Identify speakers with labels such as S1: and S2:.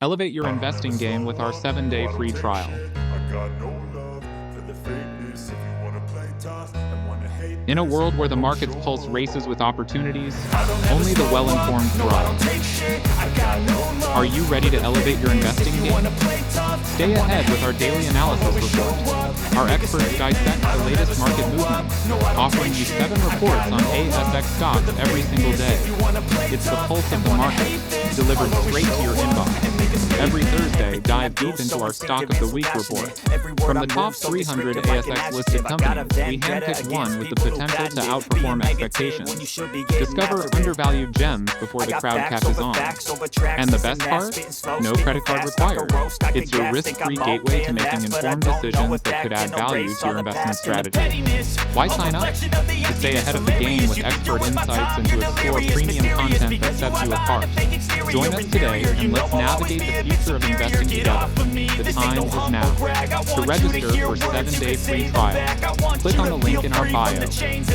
S1: Elevate your investing game with our 7-day free trial. In a world where the market's pulse races with opportunities, only the well-informed thrive. Are you ready to elevate your investing game? Stay ahead with our daily analysis report. Our experts dissect the latest market movements, offering you 7 reports on ASX stocks every single day. It's the pulse of the market, delivered straight to your inbox. Every Thursday, dive deep into our Stock of the Week report. From the top 300 ASX-listed companies, we handpicked one with the potential to outperform expectations. Discover undervalued gems before the crowd catches on. And the best part? No credit card required. It's your risk-free gateway to making informed decisions that could add value to your investment strategy. Why sign up? To stay ahead of the game with expert insights and to explore premium content that sets you apart. Join us today and let's navigate the future of investing together. The time is now. To register for 7-day free trial, click on the link in our bio.